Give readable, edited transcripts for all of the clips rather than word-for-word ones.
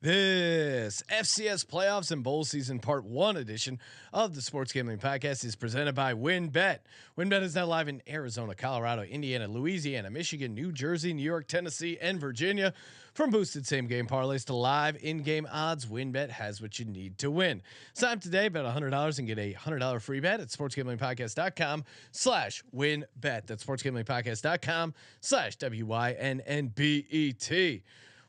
This FCS Playoffs and Bowl Season Part 1 edition of the Sports Gambling Podcast is presented by WynnBet. WynnBet is now live in Arizona, Colorado, Indiana, Louisiana, Michigan, New Jersey, New York, Tennessee, and Virginia. From boosted same-game parlays to live in-game odds, WynnBet has what you need to win. Sign up today, bet $100 and get a $100 free bet at sportsgamblingpodcast.com/WynnBet. That's sportsgamblingpodcast.com/WYNNBET.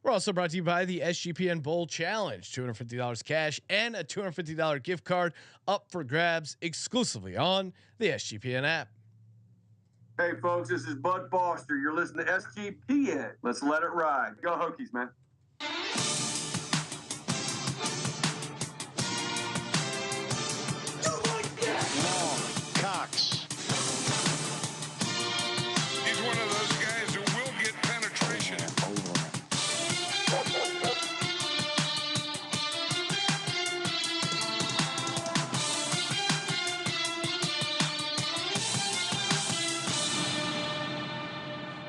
We're also brought to you by the SGPN Bowl Challenge, $250 cash and a $250 gift card up for grabs exclusively on the SGPN app. Hey folks, this is Bud Foster. You're listening to SGPN. Let's let it ride. Go Hokies, man. Cox. He's one of those guys who will get penetration.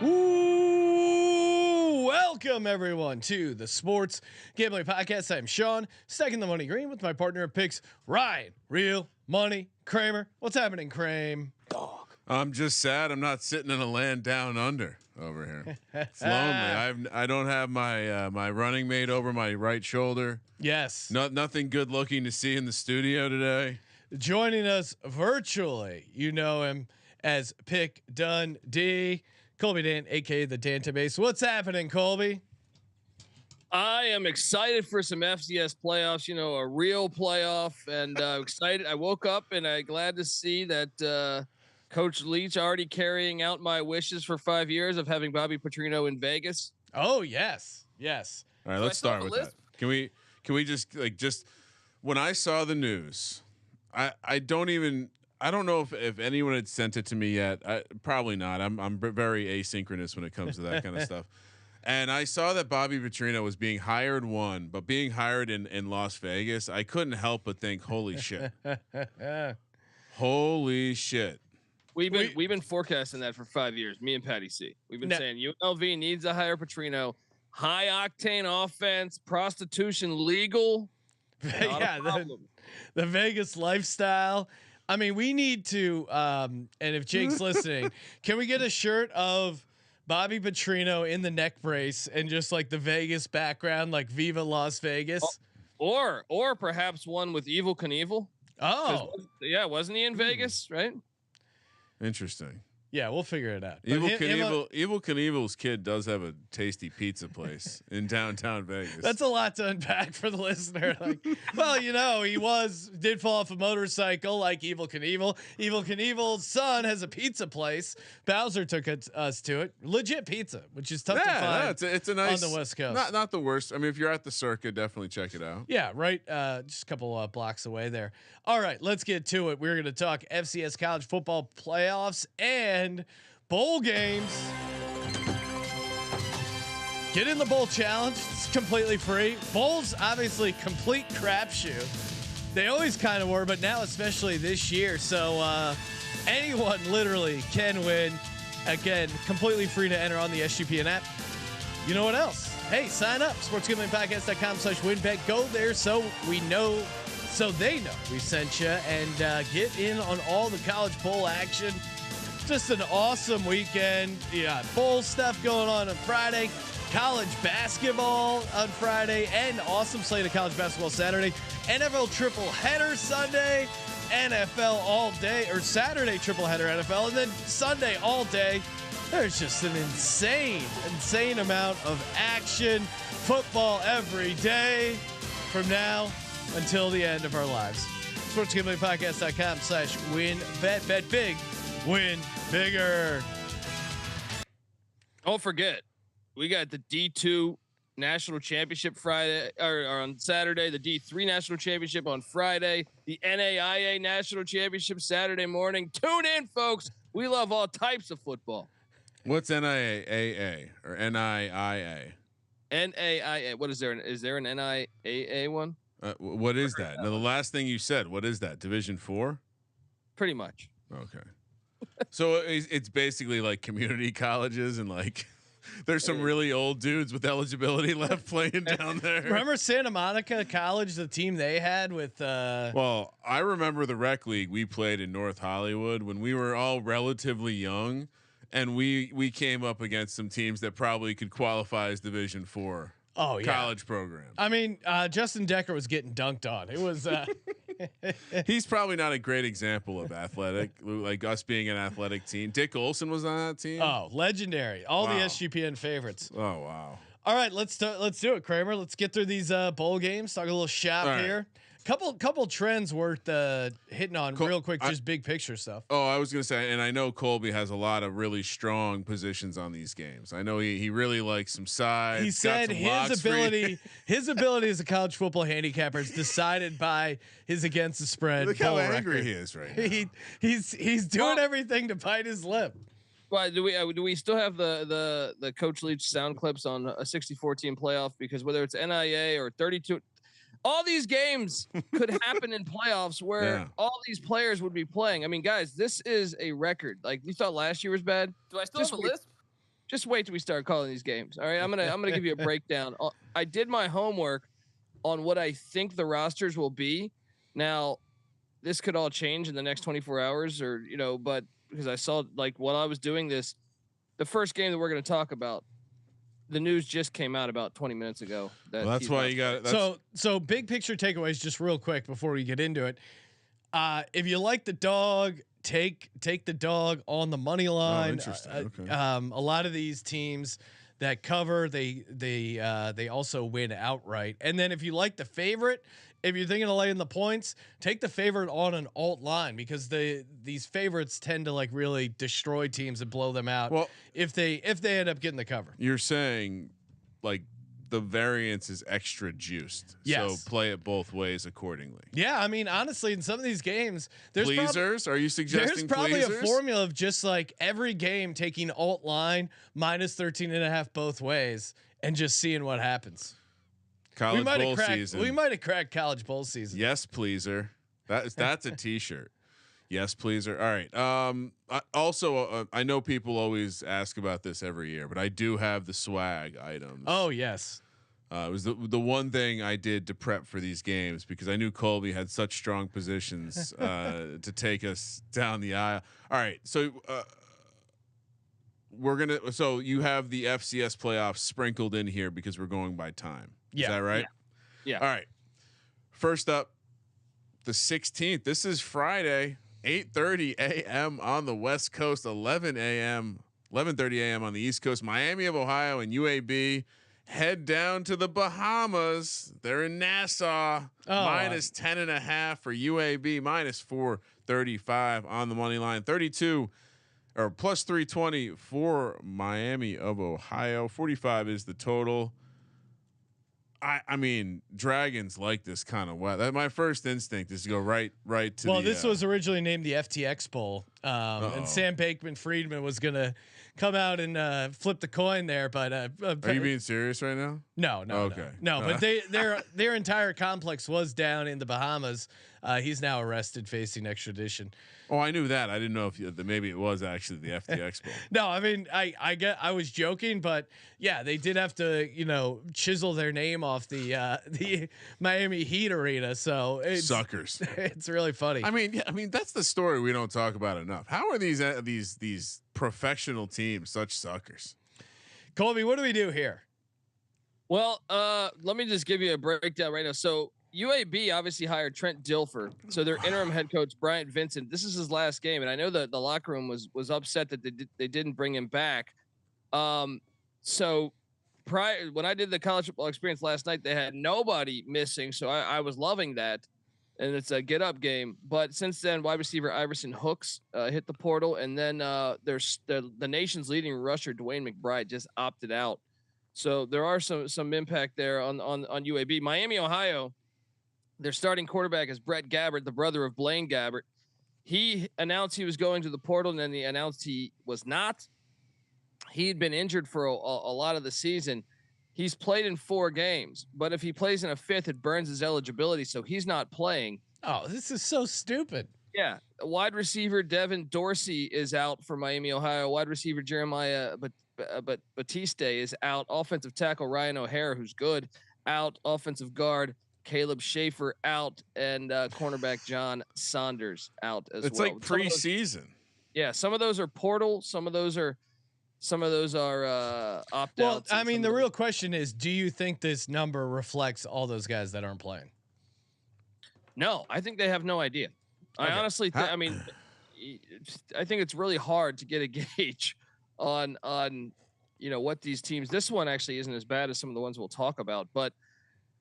Ooh, welcome everyone to the Sports Gambling Podcast. I'm Sean, stacking the money green with my partner at picks, Ryan, Real Money Kramer. What's happening, Kramer? Dog. I'm just sad I'm not sitting in a land down under over here. It's lonely. I don't have my my running mate over my right shoulder. Yes. Nothing good looking to see in the studio today. Joining us virtually, you know him as Pick Dundee, Colby Dant, aka the Dantabase. What's happening, Colby? I am excited for some FCS playoffs. You know, a real playoff, and excited. I woke up and I'm glad to see that Coach Leach already carrying out my wishes for 5 years of having Bobby Petrino in Vegas. Oh yes, yes. All right, let's start with that. Can we just when I saw the news, I don't know if anyone had sent it to me yet. Probably not. I'm very asynchronous when it comes to that kind of stuff. And I saw that Bobby Petrino was being hired but being hired in Las Vegas. I couldn't help but think, holy shit. Holy shit. We've been forecasting that for 5 years. Me and Patty C. We've been saying UNLV needs to hire Petrino. High octane offense, prostitution legal. Yeah, the Vegas lifestyle. I mean, we need to, and if Jake's listening, can we get a shirt of Bobby Petrino in the neck brace and just like the Vegas background, like Viva Las Vegas, or perhaps one with Evel Knievel? Oh, yeah, wasn't he in Vegas? Right. Interesting. Yeah, we'll figure it out. Evel Knievel's kid does have a tasty pizza place in downtown Vegas. That's a lot to unpack for the listener. Like, well, you know, he did fall off a motorcycle like Evel Knievel. Evel Knievel's son has a pizza place. Bowser took us to it. Legit pizza, which is tough to find. It's a nice on the West Coast. Not the worst. I mean, if you're at the Circa, definitely check it out. Yeah, right. Just a couple blocks away there. All right, let's get to it. We're going to talk FCS college football playoffs and bowl games. Get in the bowl challenge. It's completely free. Bowls, obviously, complete crapshoot. They always kind of were, but now especially this year. So anyone literally can win. Again, completely free to enter on the SGPN app. You know what else? Hey, sign up. sportsgamblingpodcast.com/WynnBet. Go there so we know. So they know we sent you, and get in on all the college bowl action. Just an awesome weekend. Yeah, bowl stuff going on Friday, college basketball on Friday, and awesome slate of college basketball Saturday. NFL triple header Sunday, NFL all day, or Saturday triple header NFL, and then Sunday all day. There's just an insane amount of action. Football every day from now until the end of our lives. sportsgamblingpodcast.com/WynnBet. Bet big, win bigger. Don't forget, we got the D2 National Championship Friday or on Saturday, the D3 National Championship on Friday, the NAIA National Championship Saturday morning. Tune in, folks. We love all types of football. What's NIAA or NIIA? NAIA. What is there? Is there an NIAA one? What is that? Now, the last thing you said, what is that? Division 4? Pretty much. Okay. So it's basically like community colleges and like there's some really old dudes with eligibility left playing down there. Remember Santa Monica College, the team they had with Well, I remember the rec league we played in North Hollywood when we were all relatively young, and we came up against some teams that probably could qualify as Division IV. Oh yeah, college program. I mean, Justin Decker was getting dunked on. It was. He's probably not a great example of athletic, like us being an athletic team. Dick Olson was on that team. Oh, legendary! All Wow. the SGPN favorites. Oh wow! All right, let's do it, Kramer. Let's get through these bowl games. Talk a little shop All right. here. Couple trends worth hitting on real quick. Just big picture stuff. Oh, I was gonna say, and I know Colby has a lot of really strong positions on these games. I know he really likes some sides. He said his ability as a college football handicapper is decided by his against the spread. Look how bowl angry record. he is right now. He's doing everything to bite his lip. But do we still have the Coach Leach sound clips on a 64-team playoff? Because whether it's NIA or 32, all these games could happen in playoffs where all these players would be playing. I mean, guys, this is a record. Like, you thought last year was bad. Do I still have a list? Just wait till we start calling these games. All right, I'm gonna give you a breakdown. I did my homework on what I think the rosters will be. Now, this could all change in the next 24 hours, or but because I saw like while I was doing this, the first game that we're going to talk about, the news just came out about 20 minutes ago. That's why you got it. So big picture takeaways, just real quick before we get into it. If you like the dog, take the dog on the money line. Oh, interesting. Okay. A lot of these teams that cover, they also win outright. And then if you like the favorite, if you're thinking of laying the points, take the favorite on an alt line, because these favorites tend to like really destroy teams and blow them out. Well, if they end up getting the cover. You're saying like the variance is extra juiced. Yes. So play it both ways accordingly. Yeah, I mean, honestly, in some of these games, there's pleasers. Are you suggesting there's probably pleasers? a formula of just like every game taking alt line minus 13.5 both ways and just seeing what happens. College bowl season. We might have cracked college bowl season. Yes, pleaser. That's a t-shirt. Yes, pleaser. All right. I know people always ask about this every year, but I do have the swag items. Oh yes. It was the one thing I did to prep for these games, because I knew Colby had such strong positions to take us down the aisle. All right. So so you have the FCS playoffs sprinkled in here because we're going by time. Yeah. Is that right? Yeah. All right. First up, the 16th. This is Friday, 8:30 a.m. on the West Coast, 11:30 a.m. on the East Coast. Miami of Ohio and UAB head down to the Bahamas. They're in Nassau. Minus 10.5 for UAB, minus 435 on the money line. 32 or plus 320 for Miami of Ohio. 45 is the total. I mean, Dragons like this kind of weather. My first instinct is to go right to. Well, this was originally named the FTX Bowl, and Sam Bankman-Friedman was gonna come out and flip the coin there. But are you being serious right now? No. Okay. No. But their entire complex was down in the Bahamas. He's now arrested, facing extradition. Oh, I knew that. I didn't know if maybe it was actually the FTX Bowl. No, I mean, I was joking, but yeah, they did have to, chisel their name off the Miami Heat arena. So it's suckers. It's really funny. I mean, that's the story we don't talk about enough. How are these professional teams such suckers? Colby, what do we do here? Well, let me just give you a breakdown right now. So UAB obviously hired Trent Dilfer. So their interim head coach, Bryant Vincent, this is his last game. And I know that the locker room was upset that they didn't bring him back. So prior, when I did the college football experience last night, they had nobody missing. So I was loving that. And it's a get up game. But since then, wide receiver Iverson Hooks hit the portal. And then there's the nation's leading rusher, Dwayne McBride, just opted out. So there are some impact there on UAB. Miami, Ohio, their starting quarterback is Brett Gabbert, the brother of Blaine Gabbert. He announced he was going to the portal, and then he announced he was not. He'd been injured for a lot of the season. He's played in 4 games, but if he plays in a 5th, it burns his eligibility, so he's not playing. Oh, this is so stupid. Yeah. Wide receiver Devin Dorsey is out for Miami, Ohio. Wide receiver Jeremiah Batiste is out. Offensive tackle Ryan O'Hara, who's good, out. Offensive guard Caleb Schaefer out, and cornerback John Saunders out as well. It's like preseason. Yeah, some of those are portal. Some of those are opt outs. Well, I mean, the real question is, do you think this number reflects all those guys that aren't playing? No, I think they have no idea. Okay. I honestly, I mean, I think it's really hard to get a gauge on what these teams. This one actually isn't as bad as some of the ones we'll talk about, but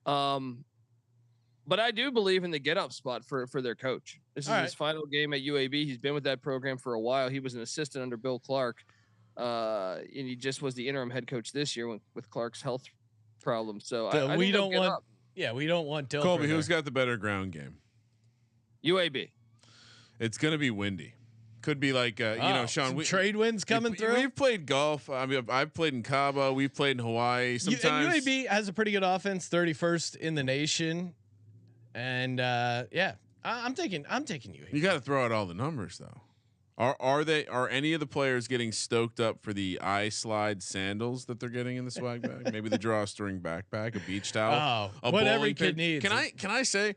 I do believe in the get up spot for their coach. This is his final game at UAB. He's been with that program for a while. He was an assistant under Bill Clark, and he just was the interim head coach this year with Clark's health problems. So we don't want Dilfer. Colby, who's got the better ground game? UAB. It's going to be windy. Could be like Sean. Trade winds coming through. We've played golf. I mean, I've played in Cabo. We've played in Hawaii. Sometimes UAB has a pretty good offense, 31st in the nation, and I'm taking UAB. You got to throw out all the numbers though. Are any of the players getting stoked up for the iSlide sandals that they're getting in the swag bag? Maybe the drawstring backpack, a beach towel, what every kid needs. Can I say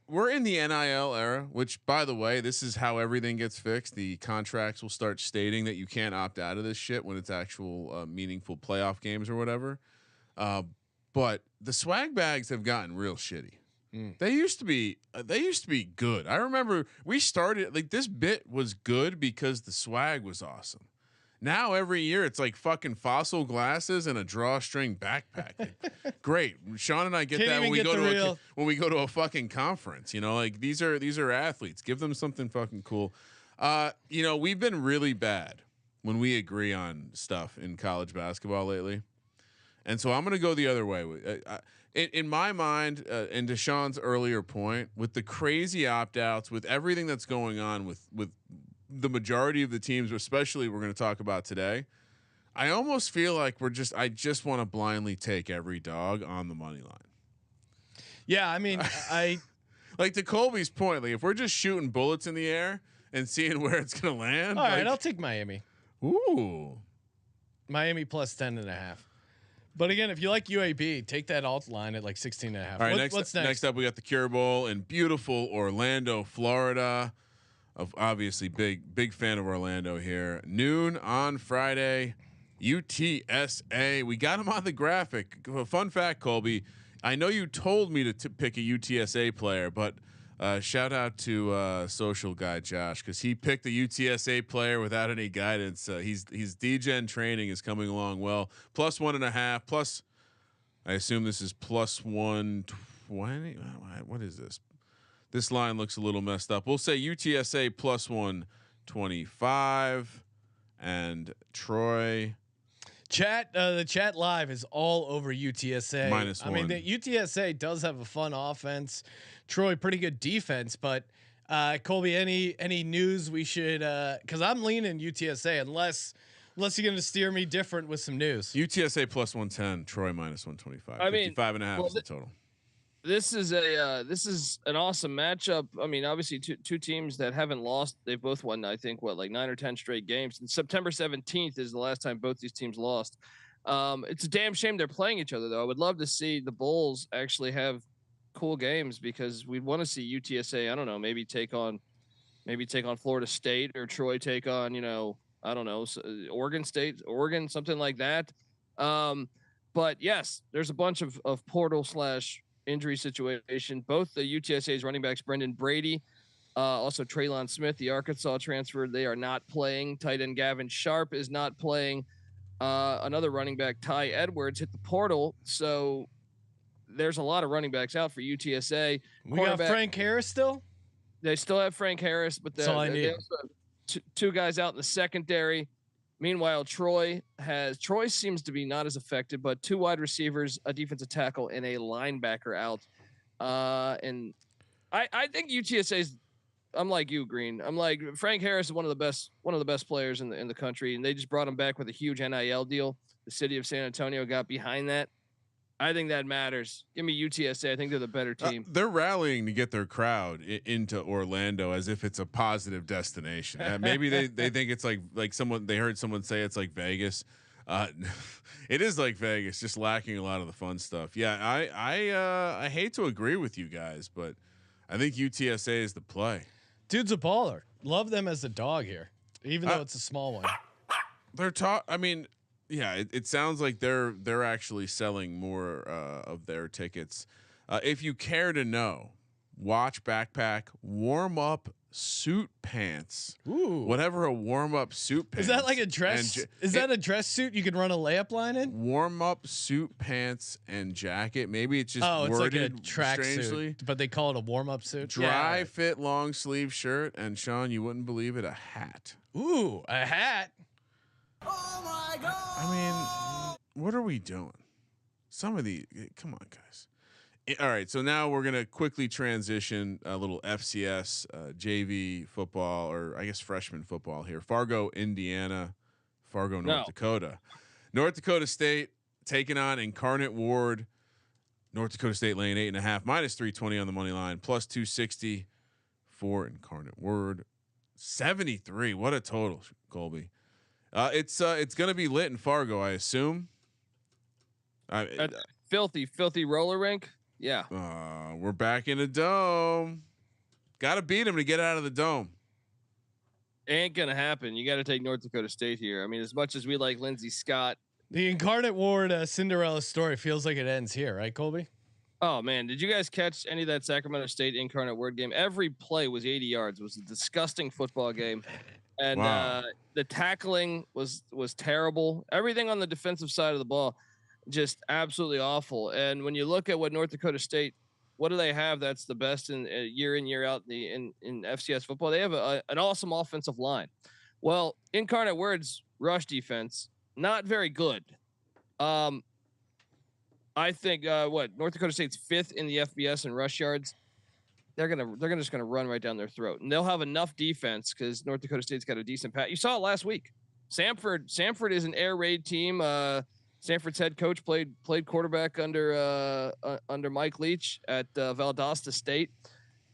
we're in the NIL era, which by the way, this is how everything gets fixed. The contracts will start stating that you can't opt out of this shit when it's actual meaningful playoff games or whatever. But the swag bags have gotten real shitty. They used to be good. I remember we started like this bit was good because the swag was awesome. Now every year it's like fucking Fossil glasses and a drawstring backpack. Like, great. Sean and I get that when we go to a fucking conference. You know, like these are athletes. Give them something fucking cool. We've been really bad when we agree on stuff in college basketball lately, and so I'm gonna go the other way. In my mind, and to Sean's earlier point, with the crazy opt-outs, with everything that's going on with the majority of the teams, especially we're going to talk about today, I almost feel like I just want to blindly take every dog on the money line. Yeah, I mean, I like to Colby's point. Like if we're just shooting bullets in the air and seeing where it's going to land. All right, I'll take Miami. Ooh, Miami plus 10.5. But again, if you like UAB, take that alt line at like 16.5. All right, what's next? Next up, we got the Cure Bowl in beautiful Orlando, Florida. Obviously, big fan of Orlando here. Noon on Friday, UTSA. We got him on the graphic. Fun fact, Colby. I know you told me to pick a UTSA player, but shout out to social guy Josh because he picked a UTSA player without any guidance. He's DGen training is coming along well. Plus 1.5. Plus, I assume this is plus 120. What is this? This line looks a little messed up. We'll say UTSA plus 125 and Troy. The chat live is all over UTSA. -1. I mean, the UTSA does have a fun offense. Troy, pretty good defense, but Colby, any news we should? Because I'm leaning UTSA unless you're going to steer me different with some news. UTSA plus 110, Troy minus 125. I mean, 55.5 is the total. This is an awesome matchup. I mean, obviously two teams that haven't lost. They've both won, I think, 9 or 10 straight games. And September 17th is the last time both these teams lost. It's a damn shame they're playing each other, though. I would love to see the Bulls actually have cool games because we'd want to see UTSA. I don't know, maybe take on Florida State or Troy take on Oregon State, something like that. But yes, there's a bunch of portal / injury situation. Both the UTSA's running backs, Brendan Brady, also Traylon Smith, the Arkansas transfer, they are not playing. Tight end Gavin Sharp is not playing. Another running back, Ty Edwards, hit the portal. So there's a lot of running backs out for UTSA. We got Frank Harris still? They still have Frank Harris, but they also have two guys out in the secondary. Meanwhile, Troy seems to be not as affected, but 2 wide receivers, a defensive tackle, and a linebacker out. And I think UTSA's. I'm like you, Green. I'm like Frank Harris is one of the best players in the country, and they just brought him back with a huge NIL deal. The city of San Antonio got behind that. I think that matters. Give me UTSA. I think they're the better team. They're rallying to get their crowd into Orlando as if it's a positive destination. Maybe they think it's like someone they heard someone say it's like Vegas. It is like Vegas, just lacking a lot of the fun stuff. Yeah, I hate to agree with you guys, but I think UTSA is the play. Dude's a baller. Love them as a dog here, even though it's a small one. They're I mean, yeah, it sounds like they're actually selling more of their tickets. If you care to know, watch backpack warm up suit pants. Ooh, whatever a warm up suit pants. Is that like a dress? Is that a dress suit you can run a layup line in? Warm up suit pants and jacket. Maybe it's just it's like a worded track strangely, suit, but they call it a warm up suit. Dry fit long sleeve shirt, and Sean, you wouldn't believe it, a hat. Ooh, a hat. Oh my God. I mean, what are we doing? Some of the come on, guys. All right, so now we're gonna quickly transition a little FCS JV football, or I guess freshman football here. Fargo, Indiana, North Dakota. North Dakota State taking on Incarnate Ward. North Dakota State laying 8.5, -320 on the money line, +260 for Incarnate Ward. 73. What a total, Colby. It's gonna be lit in Fargo, I assume. Filthy roller rink. Yeah. We're back in the dome. Got to beat him to get out of the dome. Ain't gonna happen. You got to take North Dakota State here. I mean, as much as we like Lindsey Scott, the Incarnate Ward Cinderella story feels like it ends here, right, Colby? Oh man, did you guys catch any of that Sacramento State Incarnate Word game? Every play was 80 yards. It was a disgusting football game. And the tackling was terrible. Everything on the defensive side of the ball, just absolutely awful. And when you look at what North Dakota State, what do they have that's the best in year out in FCS football? They have an awesome offensive line. Well, Incarnate Word's rush defense, not very good. I think North Dakota State's 5th in the FBS in rush yards. They're just gonna run right down their throat, and they'll have enough defense because North Dakota State's got a decent pass. You saw it last week. Samford is an air raid team. Samford's head coach played quarterback under Mike Leach at Valdosta State,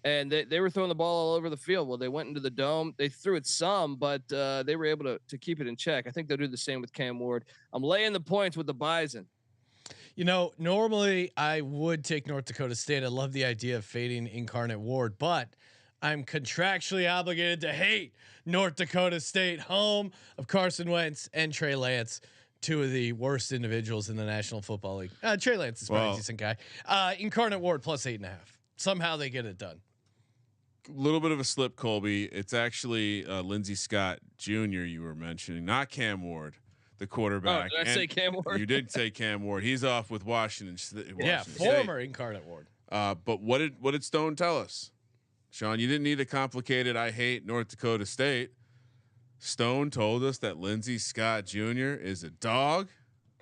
and they were throwing the ball all over the field. Well, they went into the dome. They threw it some, but they were able to keep it in check. I think they'll do the same with Cam Ward. I'm laying the points with the Bison. You know, normally I would take North Dakota State. I love the idea of fading Incarnate Ward, but I'm contractually obligated to hate North Dakota State, home of Carson Wentz and Trey Lance, two of the worst individuals in the National Football League. Trey Lance is probably a decent guy. Incarnate Ward +8.5. Somehow they get it done. A little bit of a slip, Colby. It's actually Lindsey Scott Jr. you were mentioning, not Cam Ward, the quarterback. Oh, did I say Cam Ward? You did say Cam Ward. He's off with Washington yeah, former State. Incarnate Ward. But what did Stone tell us? Sean, you didn't need a complicated I hate North Dakota State. Stone told us that Lindsey Scott Jr. is a dog.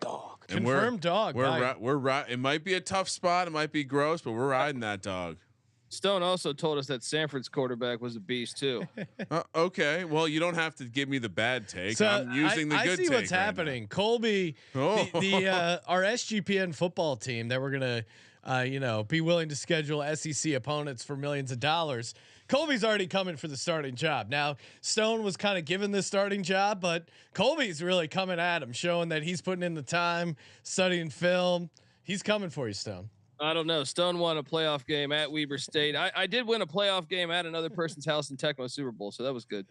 And Confirmed dog. We're it might be a tough spot. It might be gross, but we're riding that dog. Stone also told us that Sanford's quarterback was a beast too. Okay, well, you don't have to give me the bad take. So I'm using the good take. I see what's happening. Now. Colby, our SGPN football team that we're gonna, be willing to schedule SEC opponents for millions of dollars. Colby's already coming for the starting job. Now, Stone was kind of given the starting job, but Colby's really coming at him, showing that he's putting in the time, studying film. He's coming for you, Stone. I don't know. Stone won a playoff game at Weber State. I did win a playoff game at another person's house in Tecmo Super Bowl, so that was good.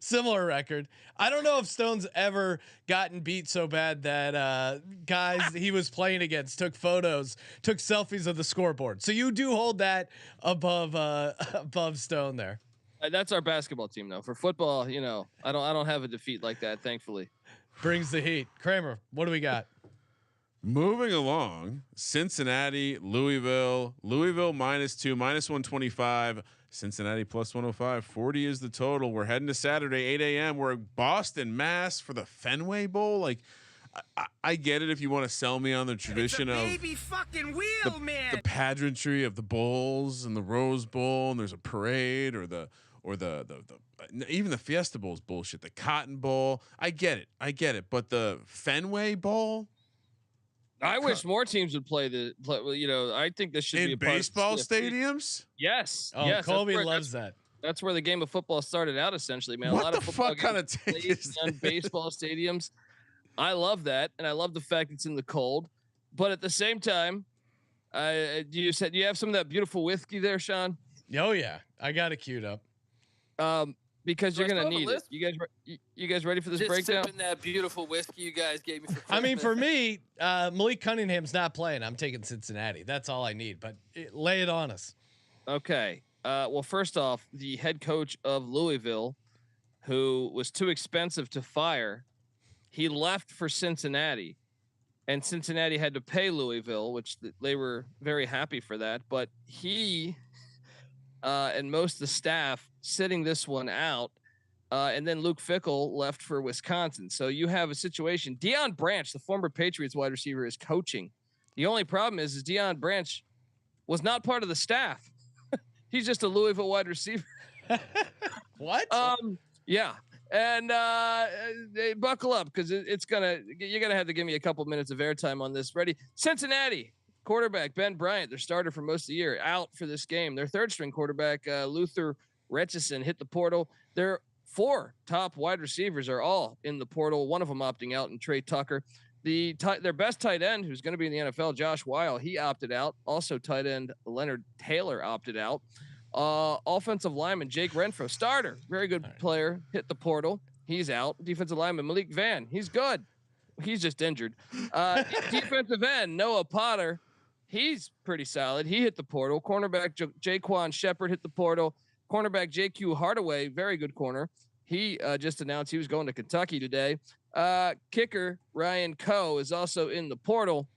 Similar record. I don't know if Stone's ever gotten beat so bad that guys he was playing against took photos, took selfies of the scoreboard. So you do hold that above Stone there. That's our basketball team, though. For football, I don't have a defeat like that, thankfully. Brings the heat. Kramer, what do we got? Moving along, Cincinnati, Louisville -2, -125. Cincinnati +105. 40 is the total. We're heading to Saturday, 8 a.m. We're at Boston, Mass for the Fenway Bowl. Like, I get it if you want to sell me on the tradition of the pageantry of the bowls and the Rose Bowl, and there's a parade, or the even the Fiesta Bowl's bullshit. The Cotton Bowl, I get it. But the Fenway Bowl. I wish more teams would play I think this should be a part baseball of the CFP. stadiums. Yes. Oh, yes. Colby loves that. That's where the game of football started out, essentially, man. What a lot the of football fuck kind of games take played is on this? baseball stadiums. I love that, and I love the fact it's in the cold. But at the same time, you have some of that beautiful whiskey there, Sean? Oh yeah, I got it queued up. Because you're gonna need it. You guys ready for this Just breakdown? sipping that beautiful whiskey you guys gave me for Christmas. I mean, for me, Malik Cunningham's not playing. I'm taking Cincinnati. That's all I need. But lay it on us. Okay. Well, first off, the head coach of Louisville, who was too expensive to fire, he left for Cincinnati, and Cincinnati had to pay Louisville, which they were very happy for that. But he and most of the staff sitting this one out. And then Luke Fickell left for Wisconsin. So you have a situation. Deion Branch, the former Patriots wide receiver, is coaching. The only problem is Deion Branch was not part of the staff. He's just a Louisville wide receiver. What? Yeah. And buckle up because you're gonna have to give me a couple minutes of airtime on this. Ready? Cincinnati quarterback Ben Bryant, their starter for most of the year, out for this game. Their third string quarterback Luther Retchison hit the portal. Their 4 top wide receivers are all in the portal. One of them opting out, and Trey Tucker. Their best tight end, who's going to be in the NFL, Josh Weil, he opted out. Also, tight end Leonard Taylor opted out. Offensive lineman Jake Renfro, starter, very good player, hit the portal. He's out. Defensive lineman Malik Van, he's good. He's just injured. Defensive end Noah Potter, he's pretty solid. He hit the portal. Cornerback Jaquan Shepard hit the portal. Cornerback JQ Hardaway, very good corner. He just announced he was going to Kentucky today. Kicker Ryan Coe is also in the portal.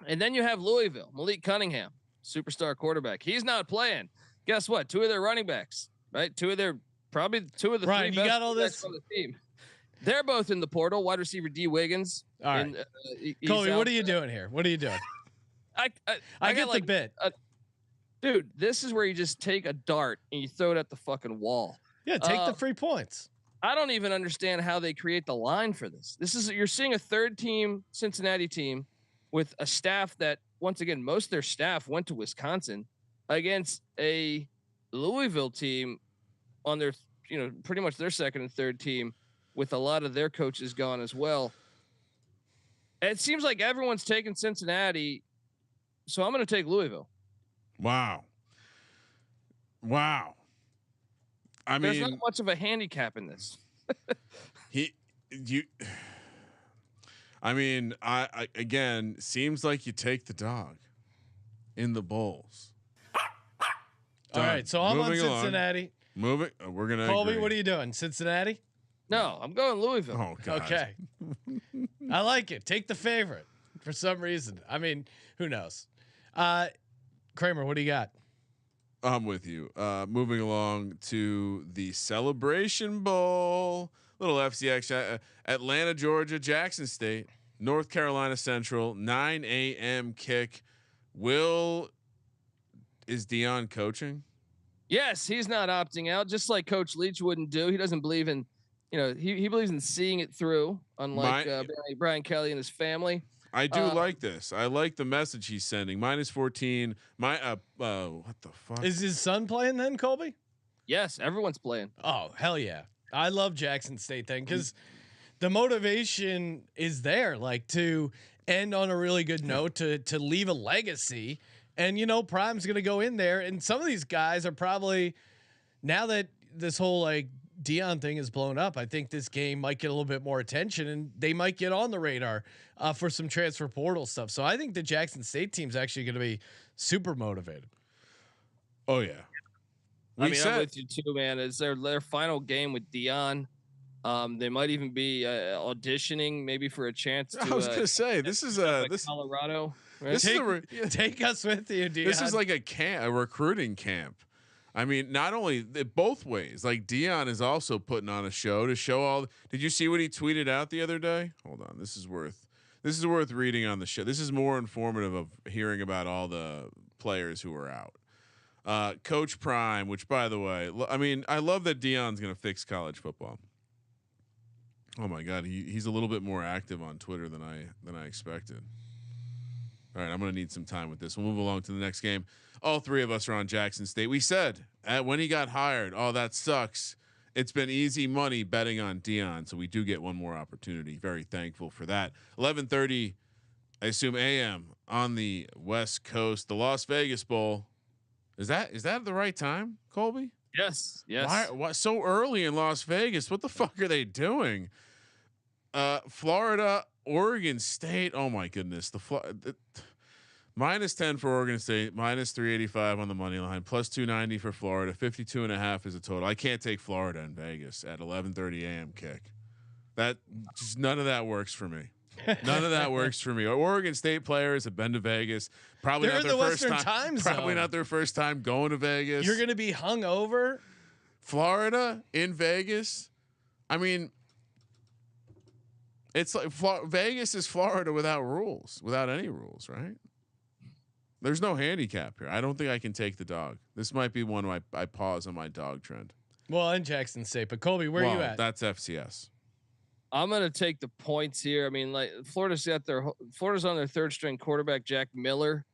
And then you have Louisville, Malik Cunningham, superstar quarterback. He's not playing. Guess what? 2 of their running backs, right? Probably two of the Ryan, 3 you best got all this on the team. They're both in the portal. Wide receiver D Wiggins. All right. Colby, what are you doing here? What are you doing? I get the bit. Dude, this is where you just take a dart and you throw it at the fucking wall. Yeah, take the free points. I don't even understand how they create the line for this. You're seeing a third team Cincinnati team with a staff that, once again, most of their staff went to Wisconsin against a Louisville team on their, pretty much their second and third team with a lot of their coaches gone as well. And it seems like everyone's taking Cincinnati, so I'm going to take Louisville. Wow. I mean, there's not much of a handicap in this. I again, seems like you take the dog in the bowls. All right, so I'm on Cincinnati. We're gonna. Colby, agree. what are you doing? Cincinnati? No, I'm going Louisville. Oh God. Okay. I like it. Take the favorite for some reason. I mean, who knows? Kramer, what do you got? I'm with you. Moving along to the Celebration Bowl, little FCX, Atlanta, Georgia, Jackson State, North Carolina Central, 9 a.m. kick. Is Deion coaching? Yes, he's not opting out, just like Coach Leach wouldn't do. He doesn't believe in, he believes in seeing it through, unlike Brian Kelly and his family. I do like this. I like the message he's sending. -14. What the fuck? Is his son playing then, Colby? Yes, everyone's playing. Oh, hell yeah. I love Jackson State then because the motivation is there, like to end on a really good note, to leave a legacy. And, Prime's going to go in there. And some of these guys are probably, now that this whole Deion thing is blown up, I think this game might get a little bit more attention and they might get on the radar for some transfer portal stuff. So I think the Jackson State team's actually going to be super motivated. Oh yeah. I'm with you too, man. It's their final game with Deion. They might even be auditioning maybe for a chance to, I was going to say, this is Colorado. Right? Take us with you, Deion. This is like a recruiting camp. I mean, not only both ways. Like Deion is also putting on a show to show all. Did you see what he tweeted out the other day? Hold on, this is worth reading on the show. This is more informative of hearing about all the players who are out. Coach Prime, which by the way, I mean, I love that Deion's going to fix college football. Oh my God, he's a little bit more active on Twitter than I expected. All right, I'm going to need some time with this. We'll move along to the next game. All three of us are on Jackson State. We said when he got hired, oh, that sucks. It's been easy money betting on Dion. So we do get one more opportunity. Very thankful for that. 11:30, I assume AM on the West Coast, the Las Vegas Bowl. Is that the right time, Colby? Yes. Why so early in Las Vegas? What the fuck are they doing? Florida, Oregon State. Oh my goodness. -10 for Oregon State, -385 on the money line, +290 for Florida. 52.5 is a total. I can't take Florida in Vegas at 11:30 a.m. kick. That just none of that works for me. None of that works for me. Oregon State players have been to Vegas. Probably They're not in their the first Western time. time Probably zone. not their first time going to Vegas. You're gonna be hung over. Florida in Vegas. I mean, it's like Vegas is Florida without rules, without any rules, right? There's no handicap here. I don't think I can take the dog. This might be one where I pause on my dog trend. Well, in Jackson State, but Colby, where are you at? That's FCS. I'm gonna take the points here. I mean, like Florida's on their third string quarterback, Jack Miller.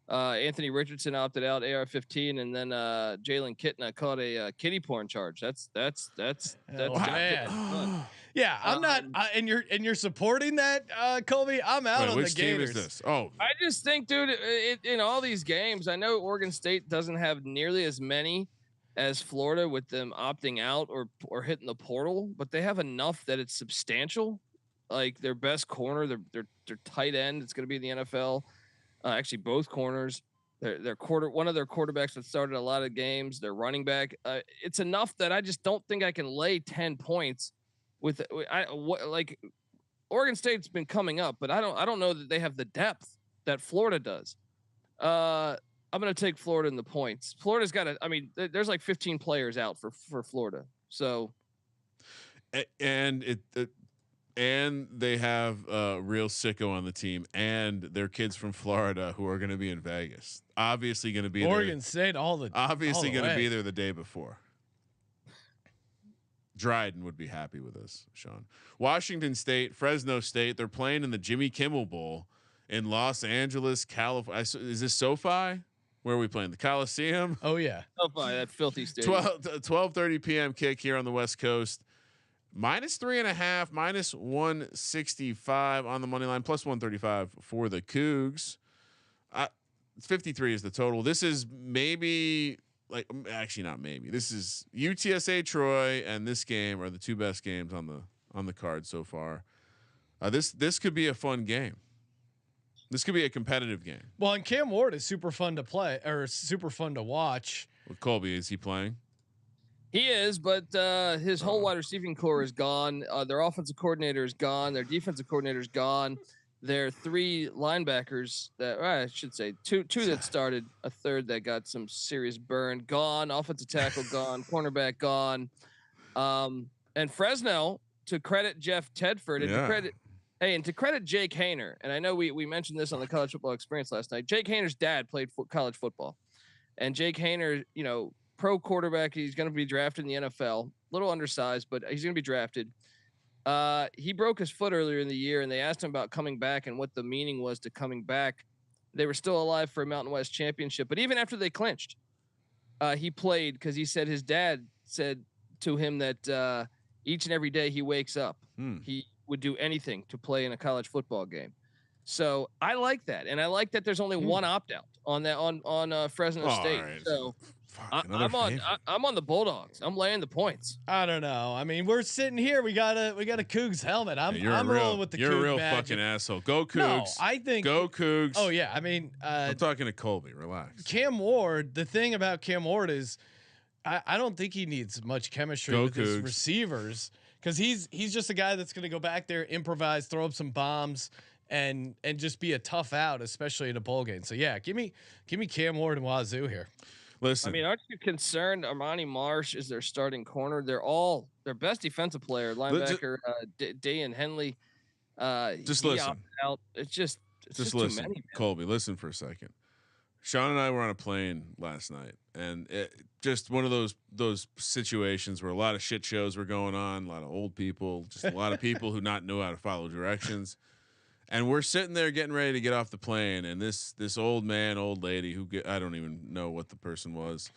Anthony Richardson opted out, AR-15, and then Jalen Kitna caught a kiddie porn charge. That's man. Yeah, I'm not. And you're supporting that, Colby. I'm out on the Which team Gators. is this? Oh, I just think, dude, in all these games, I know Oregon State doesn't have nearly as many as Florida with them opting out or hitting the portal, but they have enough that it's substantial. Like their best corner, their tight end, it's going to be in the NFL. Actually, both corners. One of their quarterbacks that started a lot of games. Their running back. It's enough that I just don't think I can lay 10 points. Like Oregon State's been coming up, but I don't know that they have the depth that Florida does. I'm going to take Florida in the points. Florida's got there's like 15 players out for Florida. So, and they have real sicko on the team, and their kids from Florida who are going to be in Vegas. Obviously going to be Oregon State obviously going to way. be there the day before. Dryden would be happy with us, Sean. Washington State, Fresno State. They're playing in the Jimmy Kimmel Bowl in Los Angeles, California. Is this SoFi? Where are we playing? The Coliseum? Oh yeah. SoFi, that filthy stadium. 12:30 p.m. kick here on the West Coast. -3.5, -165 on the money line, +135 for the Cougs. 53 is the total. This is actually not maybe. This is UTSA Troy, and this game are the two best games on the card so far. This could be a fun game. This could be a competitive game. Well, and Cam Ward is super fun to play or super fun to watch. Well, Colby, is he playing? He is, but his whole wide receiving core is gone. Their offensive coordinator is gone. Their defensive coordinator is gone. Their three linebackers I should say two that started, a third that got some serious burn, gone. Offensive tackle gone. Cornerback gone. And Fresno, to credit Jeff Tedford and to credit Jake Hayner, and I know we mentioned this on the College Football Experience last night. Jake Hayner's dad played college football, and Jake Hayner, pro quarterback. He's going to be drafted in the NFL. Little undersized, but he's going to be drafted. He broke his foot earlier in the year, and they asked him about coming back and what the meaning was to coming back. They were still alive for a Mountain West championship, but even after they clinched, he played because he said his dad said to him that each and every day he wakes up, he would do anything to play in a college football game. So I like that, and I like that there's only one opt out on that on Fresno State. Right. So I'm on the Bulldogs. I'm laying the points. I don't know. I mean, we're sitting here. We got a Cougs helmet. I'm rolling with the Cougs. You're a real magic. fucking asshole. Go Cougs. No, I think go Cougs. Oh yeah. I mean, I'm talking to Colby. Relax. Cam Ward. The thing about Cam Ward is, I don't think he needs much chemistry with his receivers, because he's just a guy that's going to go back there, improvise, throw up some bombs, and just be a tough out, especially in a bowl game. So yeah, give me Cam Ward and Wazoo here. Listen, I mean, aren't you concerned? Armani Marsh is their starting corner. They're their best defensive player, linebacker, Dayan Henley. Just listen. Out. It's just listen, too many, man. Colby. Listen for a second. Sean and I were on a plane last night, and just one of those situations where a lot of shit shows were going on, a lot of old people, just a lot of people who not know how to follow directions. And we're sitting there getting ready to get off the plane, and this old lady I don't even know what the person was,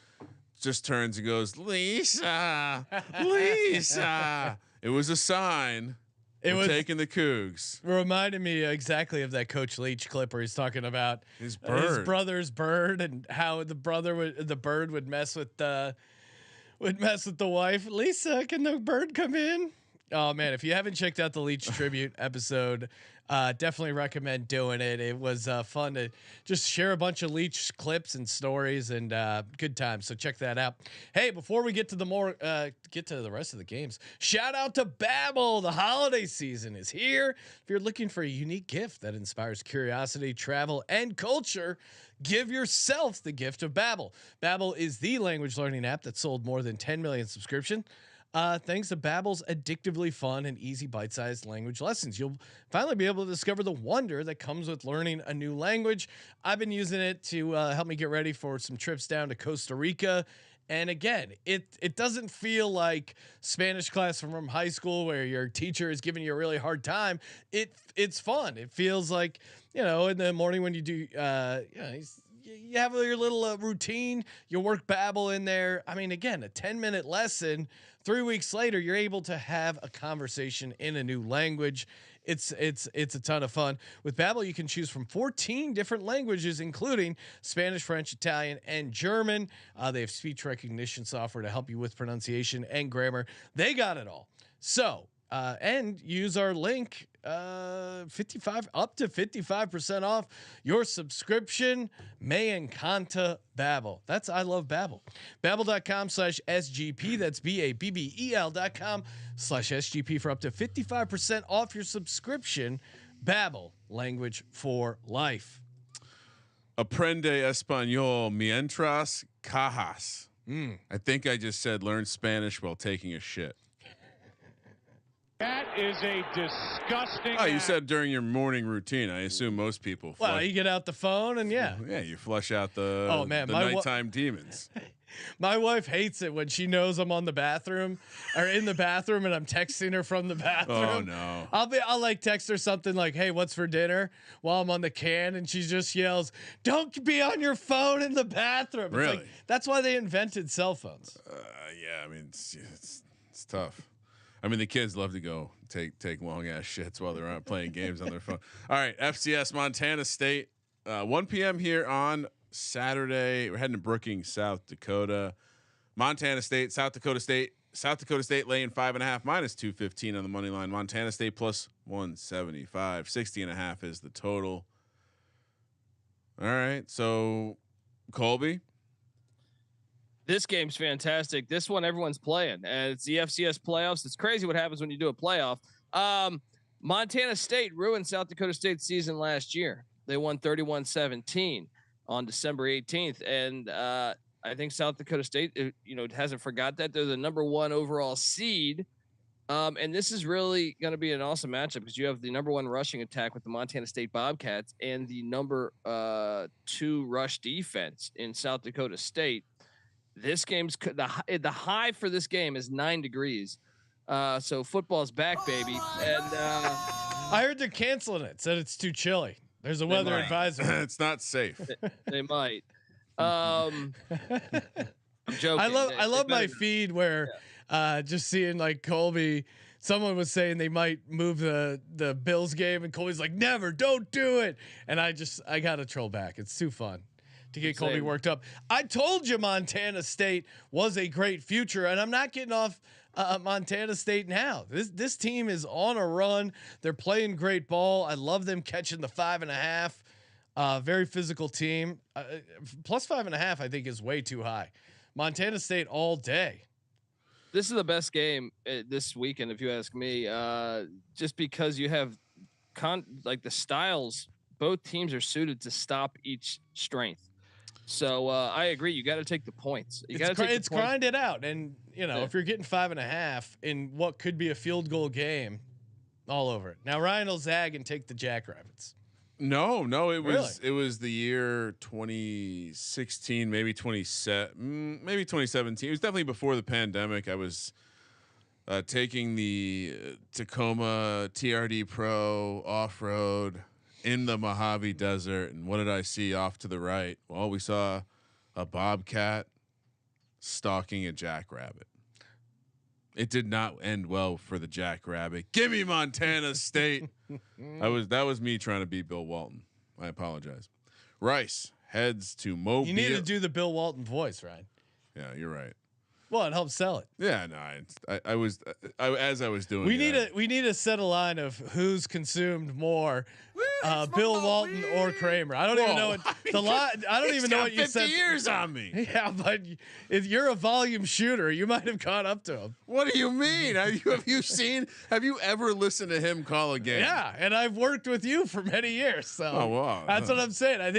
just turns and goes, Lisa, Lisa. It was a sign. It was taking the Cougs. Reminded me exactly of that Coach Leach clip where he's talking about his brother's bird and how the bird would mess with the wife. Lisa, can the bird come in? Oh man, if you haven't checked out the Leach tribute episode, definitely recommend doing it. It was fun to just share a bunch of Leach clips and stories and good times. So check that out. Hey, before we get to the rest of the games, shout out to Babbel. The holiday season is here. If you're looking for a unique gift that inspires curiosity, travel, and culture, give yourself the gift of Babbel. Babbel is the language learning app that sold more than 10 million subscriptions. Thanks to Babbel's addictively fun and easy bite-sized language lessons, you'll finally be able to discover the wonder that comes with learning a new language. I've been using it to help me get ready for some trips down to Costa Rica. And again, it doesn't feel like Spanish class from high school where your teacher is giving you a really hard time. It's fun. It feels like, in the morning when you do, you have your little routine, you work Babbel in there. I mean, again, a 10-minute lesson. 3 weeks later, you're able to have a conversation in a new language. It's a ton of fun. With Babbel, you can choose from 14 different languages, including Spanish, French, Italian, and German. They have speech recognition software to help you with pronunciation and grammar. They got it all. So, and use our link, up to 55% off your subscription. Me encanta Babbel. I love Babbel. Babbel.com/SGP. That's BABBEL.com/SGP for up to 55% off your subscription. Babbel, language for life. Aprende español mientras cajas. I think I just said learn Spanish while taking a shit. That is a disgusting. Oh, you said during your morning routine. I assume most people. Well, you get out the phone and you flush out the nighttime demons. My wife hates it when she knows I'm in the bathroom and I'm texting her from the bathroom. Oh no. I'll like text her something like, "Hey, what's for dinner?" while I'm on the can, and she just yells, "Don't be on your phone in the bathroom." It's really? Like, that's why they invented cell phones. Yeah, I mean it's tough. I mean, the kids love to go take long ass shits while they're out playing games on their phone. All right, FCS Montana State, 1 p.m. here on Saturday. We're heading to Brookings, South Dakota. Montana State, South Dakota State. South Dakota State laying 5.5 -215 on the money line. Montana State plus 175. 60.5 is the total. All right, so Colby. This game's fantastic. This one everyone's playing, and it's the FCS playoffs. It's crazy what happens when you do a playoff. Montana State ruined South Dakota State's season last year. They won 31-17 on December 18th, and I think South Dakota State, hasn't forgot that. They're the number 1 overall seed, and this is really going to be an awesome matchup because you have the number 1 rushing attack with the Montana State Bobcats and the number 2 rush defense in South Dakota State. This game's the high for this game is 9 degrees. So football's back, baby. And I heard they're canceling it. Said it's too chilly. There's a weather advisory. It's not safe. They might. I'm joking. I love my feed where just seeing like Colby, someone was saying they might move the Bills game, and Colby's like, never, don't do it. And I got to troll back. It's too fun to get Colby worked up. I told you Montana State was a great future, and I'm not getting off Montana State now. This team is on a run. They're playing great ball. I love them catching the 5.5. Very physical team. Plus 5.5, I think, is way too high. Montana State all day. This is the best game this weekend, if you ask me. Just because you have the styles, both teams are suited to stop each strength. So I agree. You got to take the points. It's grind it out, and if you're getting 5.5 in what could be a field goal game, all over it. Now Ryan will zag and take the Jackrabbits. No, it was the year 2016, maybe 2017. It was definitely before the pandemic. I was taking the Tacoma TRD Pro off-road in the Mojave Desert. And what did I see off to the right? Well, we saw a bobcat stalking a jackrabbit. It did not end well for the jackrabbit. Give me Montana State. That was me trying to beat Bill Walton. I apologize. Rice heads to Mobile. You need to do the Bill Walton voice, right? Yeah, you're right. Well, it helps sell it. Yeah, no, I was doing. We need a set a line of who's consumed more, Bill Walton or Kramer. I don't even know what the line. I don't even know what you said. 50 years on me. Yeah, but if you're a volume shooter, you might have caught up to him. What do you mean? Have you ever listened to him call a game? Yeah, and I've worked with you for many years, so wow. That's what I'm saying. I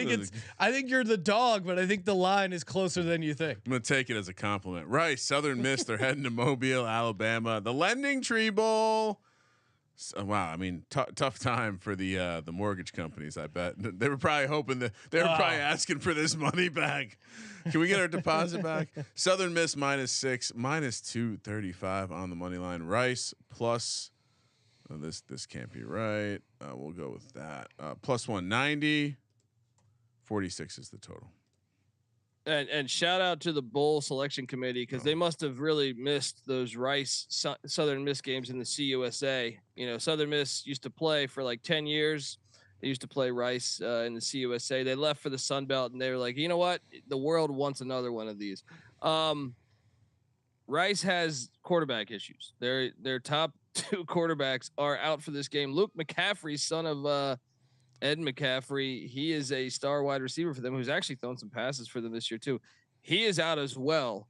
think you're the dog, but I think the line is closer than you think. I'm gonna take it as a compliment. Rice, Southern Miss, they're heading to Mobile, Alabama. The Lending Tree Bowl. So, wow, I mean, tough time for the mortgage companies. I bet they were probably hoping that they were probably asking for this money back. Can we get our deposit back? Southern Miss -6, -235 on the money line. Rice plus. This can't be right. We'll go with that. +190. 46 is the total. And shout out to the bowl selection committee because they must have really missed those Rice Southern Miss games in the CUSA. You know, Southern Miss used to play for like 10 years. They used to play Rice in the CUSA. They left for the Sun Belt and they were like, you know what? The world wants another one of these. Rice has quarterback issues. Their top 2 quarterbacks are out for this game. Luke McCaffrey, son of Ed McCaffrey, he is a star wide receiver for them who's actually thrown some passes for them this year too. He is out as well.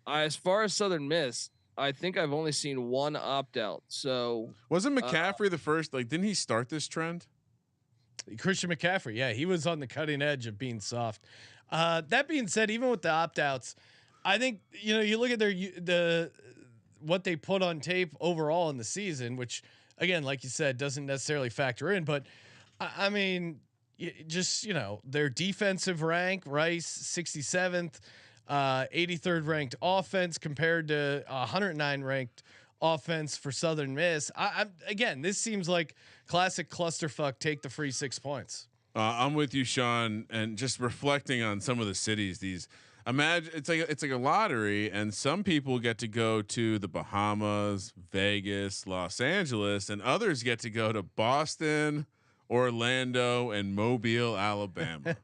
As far as Southern Miss, I think I've only seen one opt out. So wasn't McCaffrey the first? Like, didn't he start this trend? Christian McCaffrey, yeah, he was on the cutting edge of being soft. That being said, even with the opt outs, I think you look at what they put on tape overall in the season, which. Again, like you said, doesn't necessarily factor in, but I mean, just their defensive rank, Rice 67th, 83rd ranked offense compared to 109 ranked offense for Southern Miss. Again, this seems like classic clusterfuck. Take the free 6 points. I'm with you, Sean, and just reflecting on some of the cities. Imagine it's like a lottery, and some people get to go to the Bahamas, Vegas, Los Angeles, and others get to go to Boston, Orlando, and Mobile, Alabama.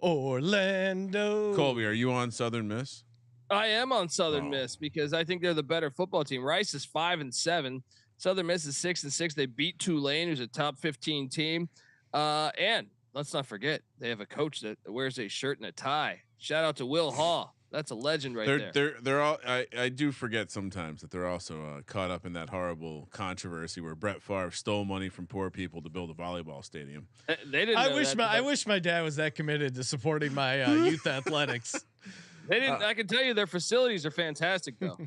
Orlando. Colby, are you on Southern Miss? I am on Southern Miss because I think they're the better football team. Rice is 5-7. Southern Miss is 6-6. They beat Tulane, who's a top 15 team. And let's not forget, they have a coach that wears a shirt and a tie. Shout out to Will Hall. That's a legend right there. They're all. I do forget sometimes that they're also caught up in that horrible controversy where Brett Favre stole money from poor people to build a volleyball stadium. They didn't. I wish my dad was that committed to supporting my youth athletics. They didn't. I can tell you their facilities are fantastic though.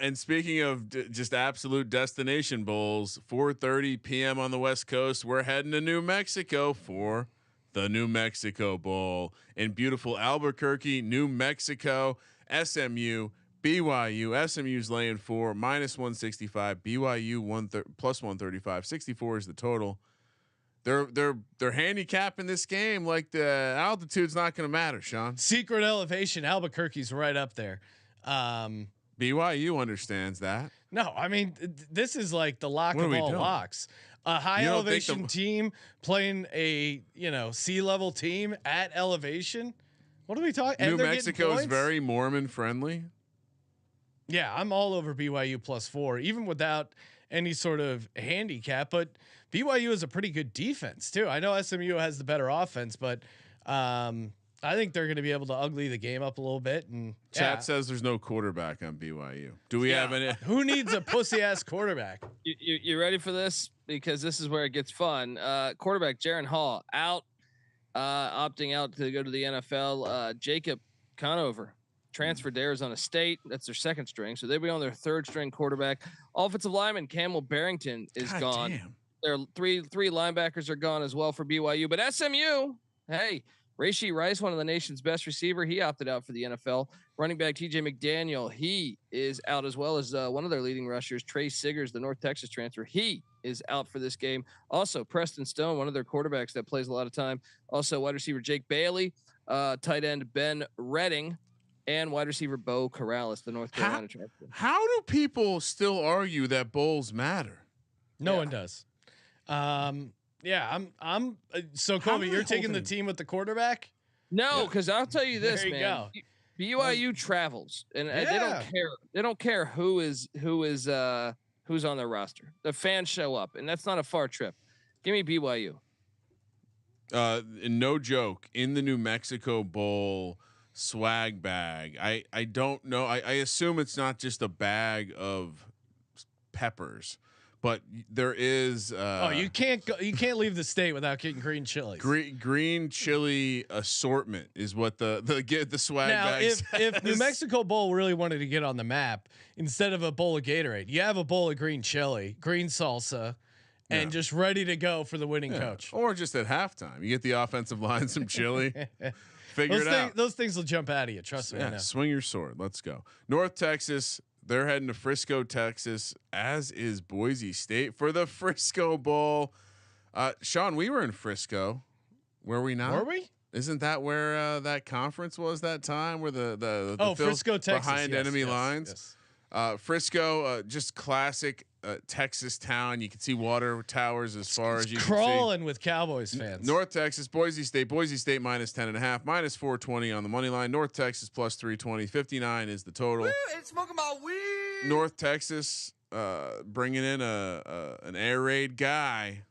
And speaking of just absolute destination bowls, 4:30 p.m. on the West Coast, we're heading to New Mexico for the New Mexico Bowl in beautiful Albuquerque, New Mexico. SMU, BYU. SMU's laying 4 -165. BYU plus 135. 64 is the total. They're handicapping this game like the altitude's not going to matter. Sean, secret elevation. Albuquerque's right up there. BYU understands that. No, I mean this is like the lock of all locks. A high elevation team playing a sea level team at elevation. What are we talking? New Mexico is very Mormon friendly. Yeah, I'm all over BYU +4, even without any sort of handicap. But BYU is a pretty good defense too. I know SMU has the better offense, but I think they're going to be able to ugly the game up a little bit. And chat says there's no quarterback on BYU. Do we have any? Who needs a pussy ass quarterback? You ready for this? Because this is where it gets fun. Quarterback Jaron Hall out, opting out to go to the NFL. Jacob Conover transferred to Arizona State. That's their second string, so they'll be on their third string quarterback. Offensive lineman Campbell Barrington is gone. Damn. Their three linebackers are gone as well for BYU. But SMU, hey. Rashee Rice, one of the nation's best receiver, he opted out for the NFL. Running back TJ McDaniel, he is out, as well as one of their leading rushers, Trey Siggers, the North Texas transfer. He is out for this game. Also, Preston Stone, one of their quarterbacks that plays a lot of time. Also, wide receiver Jake Bailey, tight end Ben Redding, and wide receiver Bo Corrales, the North Carolina transfer. How do people still argue that bowls matter? No one does. Yeah, I'm so Colby, you're taking the team with the quarterback? No, because I'll tell you this, there you man. Go. BYU travels, and they don't care. They don't care who's on their roster. The fans show up, and that's not a far trip. Give me BYU. No joke. In the New Mexico Bowl swag bag, I don't know. I assume it's not just a bag of peppers. But there is. You can't go. You can't leave the state without getting green chilies. Green chili assortment is what the swag bag if, says. If New Mexico Bowl really wanted to get on the map, instead of a bowl of Gatorade, you have a bowl of green chili, green salsa, and just ready to go for the winning coach. Or just at halftime, you get the offensive line some chili. Figure it out. Those things will jump out of you. Trust me. Yeah, swing your sword. Let's go. North Texas. They're heading to Frisco, Texas, as is Boise State for the Frisco Bowl. Sean, we were in Frisco. Were we not? Were we? Isn't that where that conference was that time? Where the Frisco, Texas, behind enemy lines? Yes. Frisco, just classic Texas town. You can see water towers as far as you crawling can see. with Cowboys fans. North Texas, Boise State minus 10.5, minus 420 on the money line. North Texas plus 320, 59 is the total. Woo, it's smoking my weed. North Texas bringing in an air raid guy,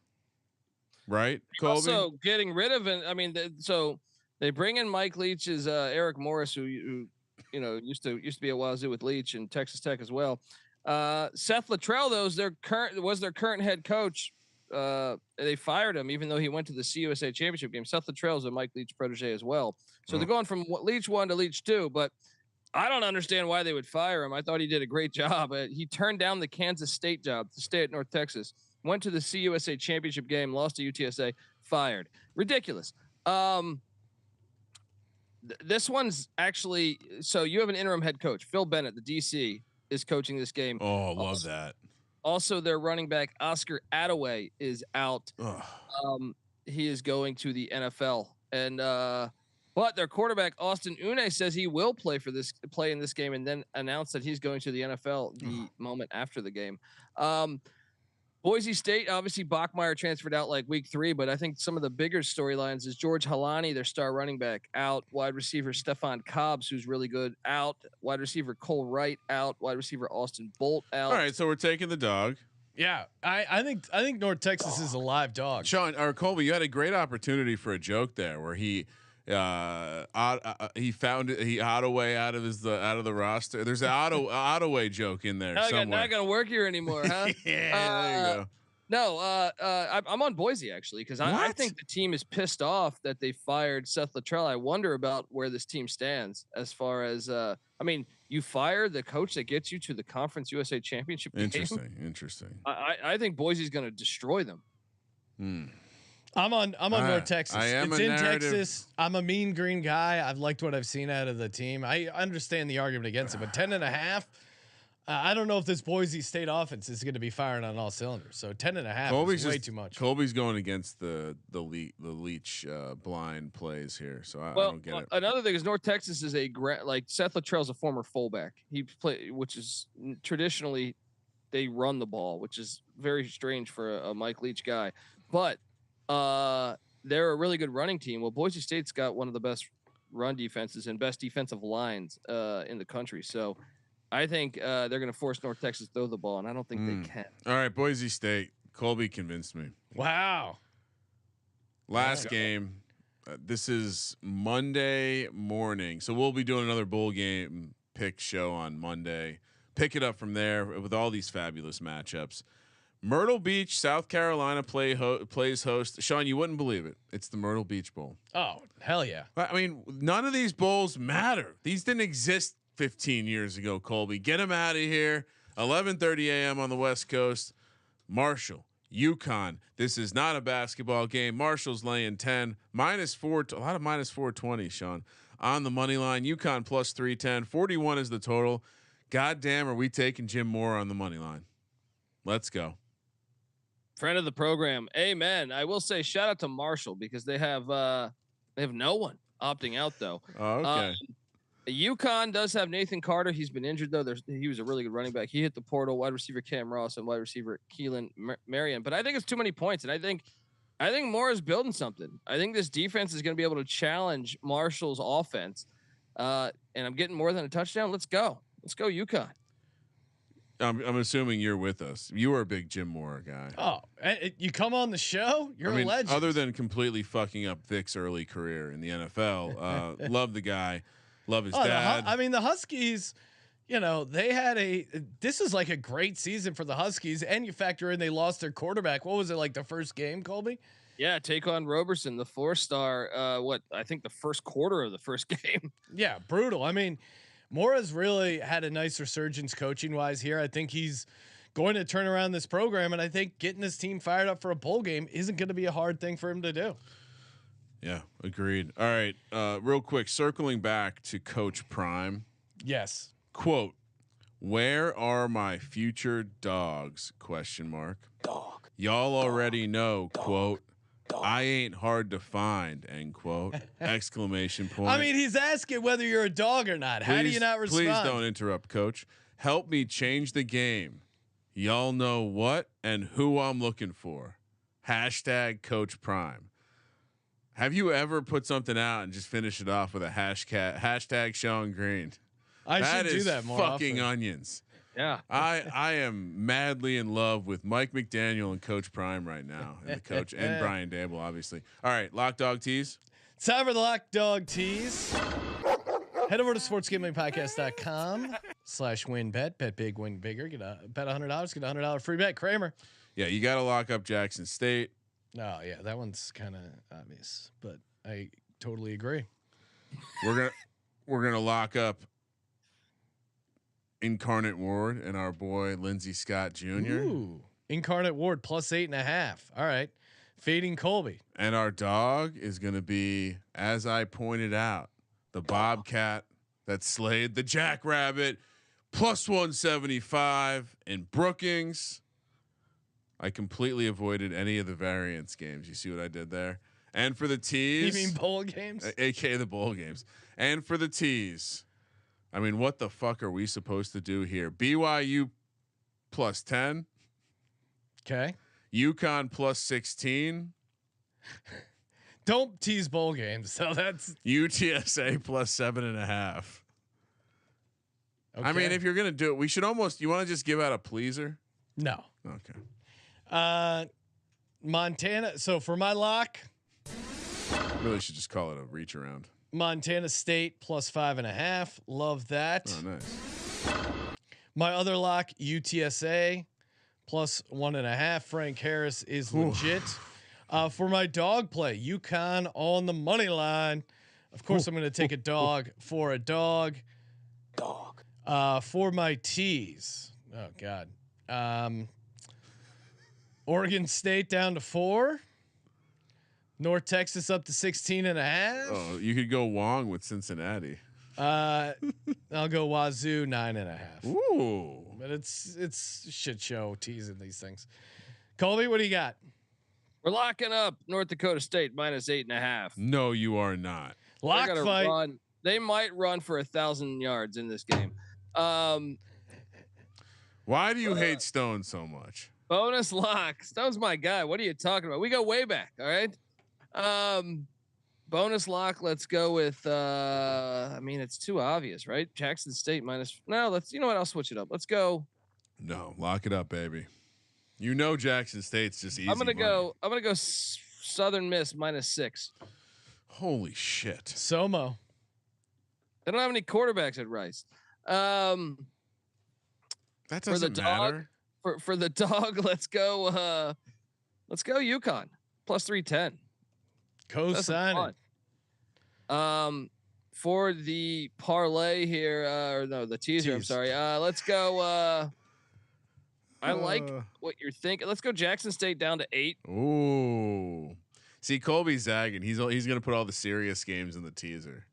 right? Colby? Also getting rid of it. I mean, so they bring in Mike Leach's Eric Morris, who used to be at Wazoo with Leach and Texas Tech as well. Seth Luttrell, though, was their current head coach. They fired him, even though he went to the CUSA championship game. Seth Luttrell is a Mike Leach protege as well. So they're going from Leach 1 to Leach 2, but I don't understand why they would fire him. I thought he did a great job. He turned down the Kansas State job to stay at North Texas, went to the CUSA championship game, lost to UTSA, fired. Ridiculous. This one's actually, so you have an interim head coach, Phil Bennett, the DC, is coaching this game. Oh, love that. Also, their running back Oscar Attaway is out. He is going to the NFL, and but their quarterback Austin Une says he will play in this game, and then announce that he's going to the NFL the moment after the game. Boise State, obviously Bachmeier transferred out like week 3, but I think some of the bigger storylines is George Halani, their star running back, out. Wide receiver Stephon Cobbs, who's really good, out. Wide receiver Cole Wright, out. Wide receiver Austin Bolt, out. All right, so we're taking the dog. Yeah, I think North Texas is a live dog. Sean or Colby, you had a great opportunity for a joke there, where he found it. He Ottaway out of the roster. There's an Ottaway joke in there somewhere. Not gonna work here anymore, huh? Yeah, there you go. No, I'm on Boise actually, because I think the team is pissed off that they fired Seth Luttrell. I wonder about where this team stands as far as I mean, you fire the coach that gets you to the Conference USA Championship game. Interesting. I think Boise's going to destroy them. I'm on North Texas. It's in Texas. I'm a mean green guy. I've liked what I've seen out of the team. I understand the argument against it, but 10.5. I don't know if this Boise State offense is going to be firing on all cylinders. So 10.5 is way too much. Colby's going against the Leach blind plays here, so I don't get it. Another thing is North Texas is like Seth Luttrell's a former fullback. He played, which is traditionally they run the ball, which is very strange for a Mike Leach guy. But they're a really good running team. Well, Boise State's got one of the best run defenses and best defensive lines in the country. So I think they're going to force North Texas to throw the ball, and I don't think they can. All right, Boise State. Colby convinced me. Wow. Last game. This is Monday morning, so we'll be doing another bowl game pick show on Monday. Pick it up from there with all these fabulous matchups. Myrtle Beach, South Carolina plays host. Sean, you wouldn't believe it. It's the Myrtle Beach Bowl. Oh, hell yeah. I mean, none of these bowls matter. These didn't exist 15 years ago, Colby. Get them out of here. 11:30 a.m. on the West Coast. Marshall, UConn. This is not a basketball game. Marshall's laying 10 -4. A lot of -420. Sean on the money line. UConn plus 310. 41 is the total. God damn, are we taking Jim Moore on the money line? Let's go. Friend of the program. Amen. I will say shout out to Marshall because they have no one opting out though. Oh, okay. UConn does have Nathan Carter. He's been injured though. He was a really good running back. He hit the portal. Wide receiver Cam Ross and wide receiver Keelan Marion. But I think it's too many points, and I think Moore is building something. I think this defense is going to be able to challenge Marshall's offense. And I'm getting more than a touchdown. Let's go UConn. I'm assuming you're with us. You are a big Jim Moore guy. Oh, you come on the show. You're a legend. Other than completely fucking up Vic's early career in the NFL, love the guy. Love his dad. The Huskies, they had this is like a great season for the Huskies, and you factor in they lost their quarterback. What was it like the first game, Colby? Yeah, take on Roberson, the 4-star. I think the first quarter of the first game. Yeah, brutal. Moore has really had a nice resurgence coaching wise here. I think he's going to turn around this program, and I think getting this team fired up for a bowl game isn't going to be a hard thing for him to do. Yeah, agreed. All right, real quick, circling back to Coach Prime. Yes. Quote, "Where are my future dogs?" ? Dog. Y'all already know. Dog. Quote, dog. I ain't hard to find. End quote. Exclamation point. He's asking whether you're a dog or not. How do you not respond? Please don't interrupt, Coach. Help me change the game. Y'all know what and who I'm looking for. Hashtag Coach Prime. Have you ever put something out and just finish it off with a hashtag Sean Green? I should do that more fucking often. Onions. Yeah. I am madly in love with Mike McDaniel and Coach Prime right now, and the coach and Brian Dable, obviously. All right, Lock Dog Tease. It's time for the Lock Dog Tease. Head over to sportsgamblingpodcast.com/WynnBet. Bet big, win bigger. Bet $100. Get $100 free bet. Kramer. Yeah, you got to lock up Jackson State. Oh yeah, that one's kind of obvious, but I totally agree. We're gonna lock up Incarnate Ward and our boy Lindsey Scott Jr. Ooh, Incarnate Ward plus 8.5. All right, fading Colby. And our dog is gonna be, as I pointed out, the Bobcat that slayed the Jackrabbit plus 175 in Brookings. I completely avoided any of the variance games. You see what I did there? And for the tease, you mean bowl games? AKA the bowl games. And for the tease, what the fuck are we supposed to do here? BYU plus 10. Okay. UConn plus 16. Don't tease bowl games. So that's UTSA plus 7.5. Okay. If you're gonna do it, we should almost. You want to just give out a pleaser? No. Okay. Montana. So for my lock, Really should just call it a reach around. Montana State plus 5.5. Love that. Oh, nice. My other lock, UTSA plus 1.5. Frank Harris is legit. For my dog play, UConn on the money line. Of course, I'm going to take a dog for a dog. For my tease. Oh God. Oregon State down to 4. North Texas up to 16.5. Oh, you could go Wong with Cincinnati. I'll go Wazoo 9.5. Ooh, but it's shit show teasing these things. Colby, what do you got? We're locking up North Dakota State minus 8.5. No, you are not. Lock fight. Run. They might run for 1,000 yards in this game. Why do you hate Stone so much? Bonus lock. Stone's my guy. What are you talking about? We go way back. All right. Bonus lock. Let's go with. It's too obvious, right? Jackson State minus. No, let's. You know what? I'll switch it up. Let's go. No, lock it up, baby. Jackson State's just easy. I'm gonna go Southern Miss minus 6. Holy shit. Somo. They don't have any quarterbacks at Rice. That doesn't matter. For the dog, let's go UConn plus 310. Co-signing. For the parlay here, the teaser. I'm sorry. Let's go. I like what you're thinking. Let's go Jackson State down to 8. Ooh. See, Colby's zagging. He's gonna put all the serious games in the teaser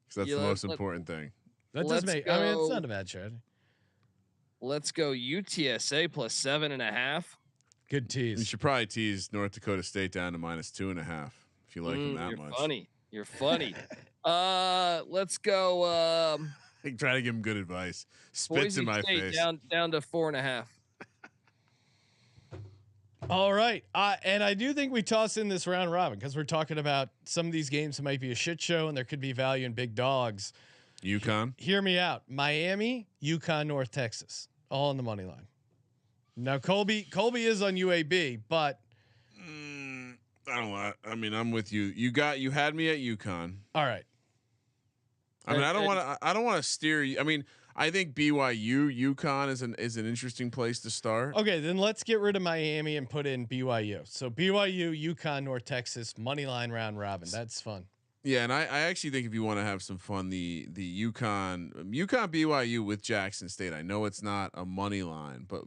because that's the most important thing. That does make. I mean, it's not a bad trade. Let's go UTSA plus 7.5. Good tease. You should probably tease North Dakota State down to -2.5 if you like them that much. You're funny. Let's go. Try to give him good advice. Spits Boise in my State face. Down to 4.5. All right, and I do think we toss in this round robin because we're talking about some of these games that might be a shit show and there could be value in big dogs. UConn. Hear me out. Miami, UConn, North Texas, all on the money line. Now Colby is on UAB, but I don't know. I mean, I'm with you. You had me at UConn. All right. I mean, I don't want to steer you. I mean, I think BYU UConn is an interesting place to start. Okay, then let's get rid of Miami and put in BYU. So BYU, UConn, North Texas, money line round robin. That's fun. Yeah, and I actually think if you want to have some fun, the UConn BYU with Jackson State. I know it's not a money line, but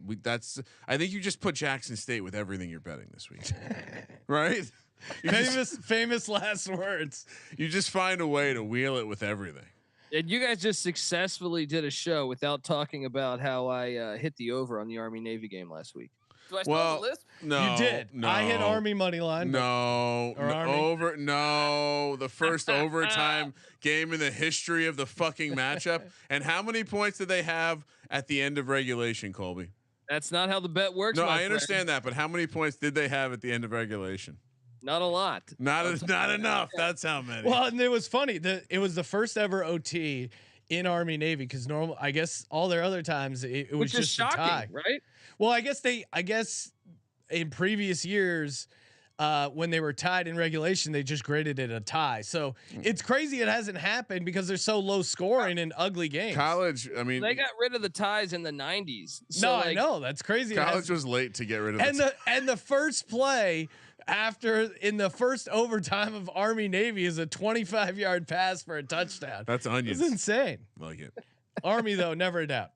I think you just put Jackson State with everything you're betting this week, right? Famous last words. You just find a way to wheel it with everything. And you guys just successfully did a show without talking about how I hit the over on the Army Navy game last week. Do I still have the list? No, you did. No, I hit Army money line. No, the first overtime game in the history of the fucking matchup. And how many points did they have at the end of regulation, Colby? That's not how the bet works. No, I understand that, but how many points did they have at the end of regulation? Not a lot. Not enough. That's how many. Well, and it was funny that it was the first ever OT in Army Navy because normal. I guess all their other times it was just shocking, a tie, right? Well, I guess in previous years when they were tied in regulation, they just graded it a tie. So it's crazy it hasn't happened because they're so low scoring in ugly games. College, I mean, they got rid of the ties in the 90s. So no, I know that's crazy. College was late to get rid of and the first play in the first overtime of Army Navy is a 25-yard pass for a touchdown. That's onions. It's insane. Like it. Army though, never a doubt.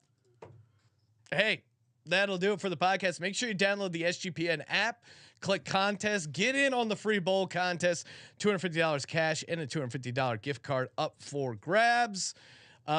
Hey, that'll do it for the podcast. Make sure you download the SGPN app. Click contest. Get in on the free bowl contest. $250 cash and a $250 gift card up for grabs.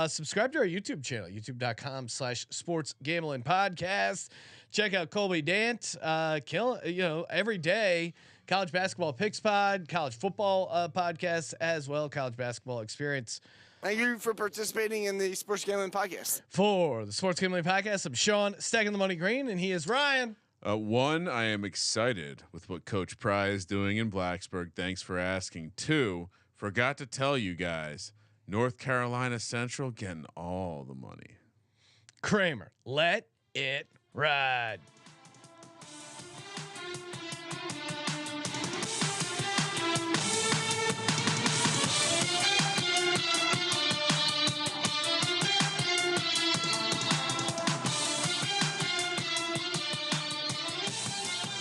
Subscribe to our YouTube channel, youtube.com/sports gambling podcast. Check out Colby Dant. Every day, college basketball picks pod, college football podcast as well, college basketball experience. Thank you for participating in the Sports Gambling Podcast. For the Sports Gambling Podcast, I'm Sean, stacking the money green, and he is Ryan. One, I am excited with what Coach Pry is doing in Blacksburg. Thanks for asking. Two, forgot to tell you guys, North Carolina Central getting all the money. Kramer, let it ride.